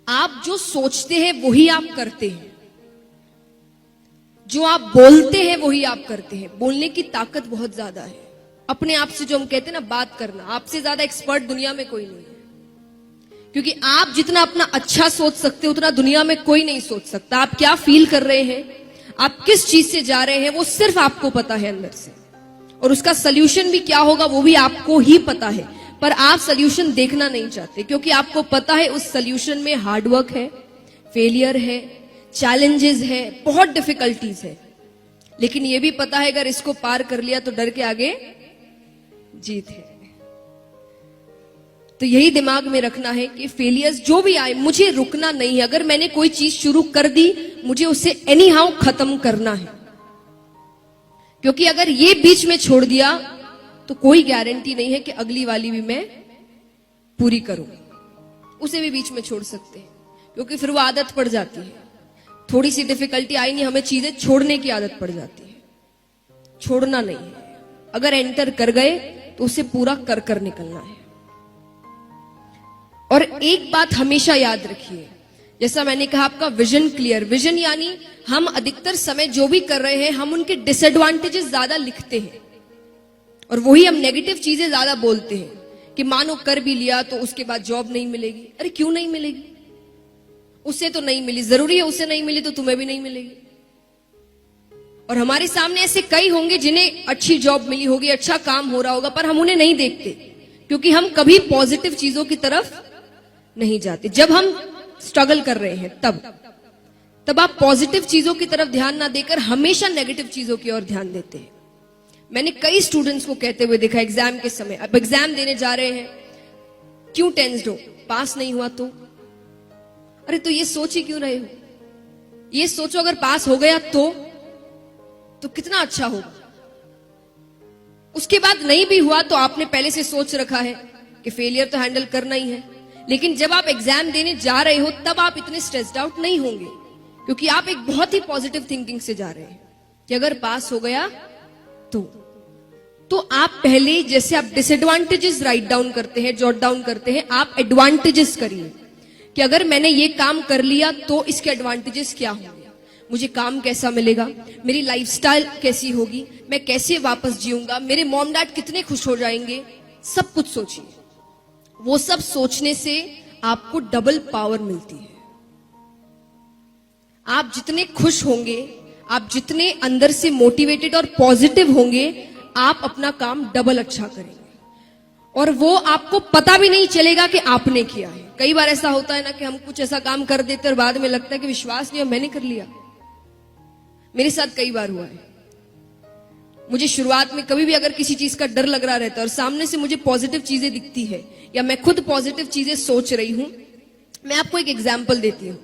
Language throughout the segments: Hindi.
आप जो सोचते हैं वही आप करते हैं, जो आप बोलते हैं वही आप करते हैं। बोलने की ताकत बहुत ज्यादा है। अपने आप से जो हम कहते हैं ना बात करना, आपसे ज्यादा एक्सपर्ट दुनिया में कोई नहीं है। क्योंकि आप जितना अपना अच्छा सोच सकते हो उतना दुनिया में कोई नहीं सोच सकता। आप क्या फील कर रहे हैं, आप किस चीज से जा रहे हैं, वो सिर्फ आपको पता है अंदर से। और उसका सोल्यूशन भी क्या होगा वो भी आपको ही पता है। पर आप सोल्यूशन देखना नहीं चाहते क्योंकि आपको पता है उस सोल्यूशन में हार्डवर्क है, फेलियर है, चैलेंजेस है, बहुत डिफिकल्टीज है। लेकिन यह भी पता है अगर इसको पार कर लिया तो डर के आगे जीत है। तो यही दिमाग में रखना है कि फेलियर्स जो भी आए मुझे रुकना नहीं है। अगर मैंने कोई चीज शुरू कर दी मुझे उसे एनी हाउ खत्म करना है। क्योंकि अगर ये बीच में छोड़ दिया तो कोई गारंटी नहीं है कि अगली वाली भी मैं पूरी करूं। उसे भी बीच में छोड़ सकते हैं क्योंकि फिर वो आदत पड़ जाती है। थोड़ी सी डिफिकल्टी आई नहीं, हमें चीजें छोड़ने की आदत पड़ जाती है। छोड़ना नहीं है। अगर एंटर कर गए तो उसे पूरा कर कर निकलना है। और एक बात हमेशा याद रखिए, जैसा मैंने कहा आपका विजन क्लियर। विजन यानी हम अधिकतर समय जो भी कर रहे हैं हम उनके डिसएडवांटेजेस ज्यादा लिखते हैं और वही हम नेगेटिव चीजें ज्यादा बोलते हैं कि मानो कर भी लिया तो उसके बाद जॉब नहीं मिलेगी। अरे क्यों नहीं मिलेगी? उससे तो नहीं मिली, जरूरी है उससे नहीं मिली तो तुम्हें भी नहीं मिलेगी। और हमारे सामने ऐसे कई होंगे जिन्हें अच्छी जॉब मिली होगी, अच्छा काम हो रहा होगा, पर हम उन्हें नहीं देखते क्योंकि हम कभी पॉजिटिव चीजों की तरफ नहीं जाते। जब हम स्ट्रगल कर रहे हैं तब आप पॉजिटिव चीजों की तरफ ध्यान ना देकर हमेशा नेगेटिव चीजों की ओर ध्यान देते हैं। मैंने कई स्टूडेंट्स को कहते हुए देखा एग्जाम के समय, अब एग्जाम देने जा रहे हैं, क्यों टेंस्ड हो? पास नहीं हुआ तो? अरे तो ये सोच ही क्यों रहे हो? ये सोचो अगर पास हो गया तो कितना अच्छा होगा। उसके बाद नहीं भी हुआ तो आपने पहले से सोच रखा है कि फेलियर तो हैंडल करना ही है। लेकिन जब आप एग्जाम देने जा रहे हो तब आप इतने स्ट्रेस्ड आउट नहीं होंगे क्योंकि आप एक बहुत ही पॉजिटिव थिंकिंग से जा रहे हैं कि अगर पास हो गया तो आप पहले जैसे आप डिसएडवांटेजेस राइट डाउन करते हैं, जॉट डाउन करते हैं, आप एडवांटेजेस करिए कि अगर मैंने ये काम कर लिया तो इसके एडवांटेजेस क्या होंगे, मुझे काम कैसा मिलेगा, मेरी लाइफस्टाइल कैसी होगी, मैं कैसे वापस जीऊंगा, मेरे मॉम डैड कितने खुश हो जाएंगे। सब कुछ सोचिए। वो सब सोचने से आपको डबल पावर मिलती है। आप जितने खुश होंगे, आप जितने अंदर से मोटिवेटेड और पॉजिटिव होंगे, आप अपना काम डबल अच्छा करेंगे और वो आपको पता भी नहीं चलेगा कि आपने किया है। कई बार ऐसा होता है ना कि हम कुछ ऐसा काम कर देते और बाद में लगता है कि विश्वास नहीं हो मैंने कर लिया। मेरे साथ कई बार हुआ है। मुझे शुरुआत में कभी भी अगर किसी चीज का डर लग रहा रहता है और सामने से मुझे पॉजिटिव चीजें दिखती है या मैं खुद पॉजिटिव चीजें सोच रही हूं, मैं आपको एक एग्जांपल देती हूं।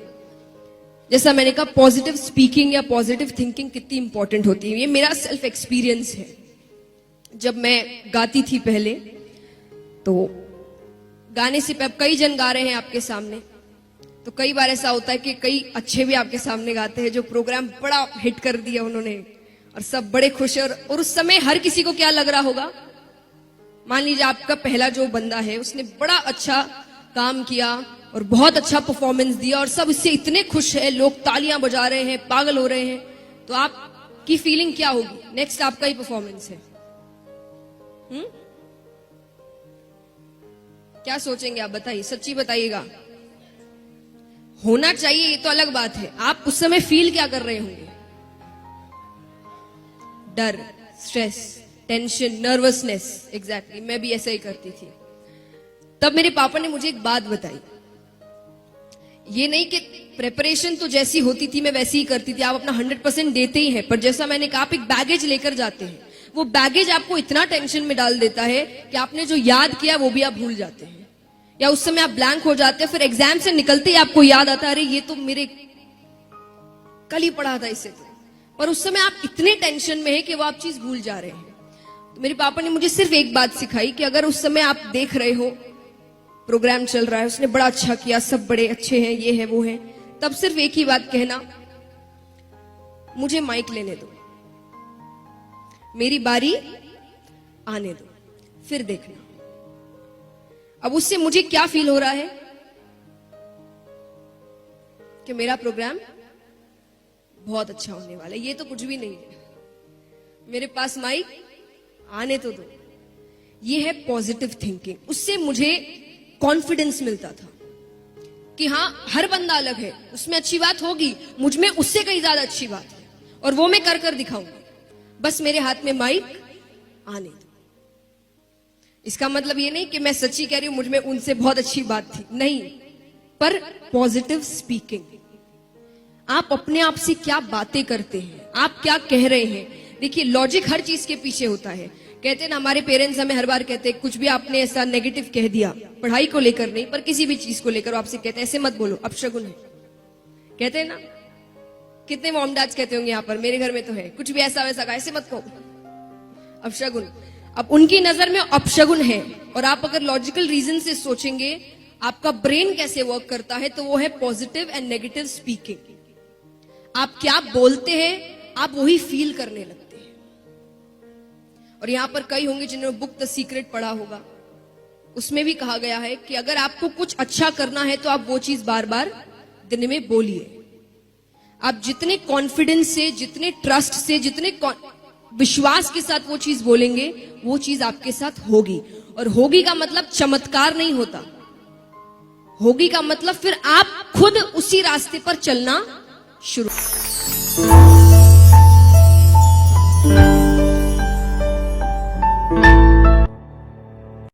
जैसा मैंने कहा पॉजिटिव स्पीकिंग या पॉजिटिव थिंकिंग कितनी इंपॉर्टेंट होती है, ये मेरा सेल्फ एक्सपीरियंस है। जब मैं गाती थी पहले तो गाने से कई जन गा रहे हैं आपके सामने, तो कई बार ऐसा होता है कि कई अच्छे भी आपके सामने गाते हैं जो प्रोग्राम बड़ा हिट कर दिया उन्होंने और सब बड़े खुश हैं। और उस समय हर किसी को क्या लग रहा होगा, मान लीजिए आपका पहला जो बंदा है उसने बड़ा अच्छा काम किया और बहुत अच्छा परफॉर्मेंस दिया और सब इससे इतने खुश है, लोग तालियां बजा रहे हैं, पागल हो रहे हैं, तो आपकी फीलिंग क्या होगी? नेक्स्ट आपका ही परफॉर्मेंस है। क्या सोचेंगे आप? बताइए, सच्ची बताइएगा। होना चाहिए ये तो अलग बात है, आप उस समय फील क्या कर रहे होंगे? डर, स्ट्रेस, टेंशन, नर्वसनेस। एग्जैक्टली मैं भी ऐसा ही करती थी। तब मेरे पापा ने मुझे एक बात बताई, ये नहीं कि प्रेपरेशन तो जैसी होती थी मैं वैसी ही करती थी, आप अपना 100% देते ही हैं, पर जैसा मैंने कहा आप एक बैगेज लेकर जाते हैं, वो बैगेज आपको इतना टेंशन में डाल देता है कि आपने जो याद किया वो भी आप भूल जाते हैं या उस समय आप ब्लैंक हो जाते हैं। फिर एग्जाम से निकलते ही आपको याद आता है अरे ये तो मेरे कल ही पढ़ा था इससे तो, पर उस समय आप इतने टेंशन में है कि वो आप चीज भूल जा रहे हैं। तो मेरे पापा ने मुझे सिर्फ एक बात सिखाई कि अगर उस समय आप देख रहे हो प्रोग्राम चल रहा है, उसने बड़ा अच्छा किया, सब बड़े अच्छे हैं, ये है वो है, तब सिर्फ एक ही बात कहना, मुझे माइक लेने दो, मेरी बारी आने दो, फिर देखना। अब उससे मुझे क्या फील हो रहा है? कि मेरा प्रोग्राम बहुत अच्छा होने वाला है। ये तो कुछ भी नहीं है, मेरे पास माइक आने तो दो। ये है पॉजिटिव थिंकिंग। उससे मुझे कॉन्फिडेंस मिलता था कि हाँ, हर बंदा अलग है, उसमें अच्छी बात होगी, मुझ में उससे कहीं ज्यादा अच्छी बात है, और वो मैं कर कर दिखाऊंगी। बस मेरे हाथ में माइक आने दो। इसका मतलब ये नहीं कि मैं सच्ची कह रही हूं मुझ में उनसे बहुत अच्छी बात थी, नहीं, पर पॉजिटिव स्पीकिंग। आप अपने आप से क्या बातें करते हैं, आप क्या कह रहे हैं। देखिए, लॉजिक हर चीज के पीछे होता है। कहते हैं ना, हमारे पेरेंट्स हमें हर बार कहते हैं, कुछ भी आपने ऐसा नेगेटिव कह दिया, पढ़ाई को लेकर नहीं पर किसी भी चीज को लेकर, आपसे कहते हैं ऐसे मत बोलो, अपशगुन है। कहते हैं ना, कितने मॉम डैड्स कहते होंगे यहाँ पर, मेरे घर में तो है, कुछ भी ऐसा वैसा कहा, ऐसे मत कहो, अपशगुन। अब उनकी नजर में अपशगुन है, और आप अगर लॉजिकल रीजन से सोचेंगे आपका ब्रेन कैसे वर्क करता है, तो वो है पॉजिटिव एंड नेगेटिव स्पीकिंग। आप क्या बोलते हैं, आप वही फील करने लगते हैं। और यहां पर कई होंगे जिन्होंने बुक द सीक्रेट पढ़ा होगा, उसमें भी कहा गया है कि अगर आपको कुछ अच्छा करना है तो आप वो चीज बार बार दिन में बोलिए। आप जितने कॉन्फिडेंस से, जितने ट्रस्ट से, जितने विश्वास के साथ वो चीज बोलेंगे, वो चीज आपके साथ होगी। और होगी का मतलब चमत्कार नहीं होता, होगी का मतलब फिर आप खुद उसी रास्ते पर चलना शुरू।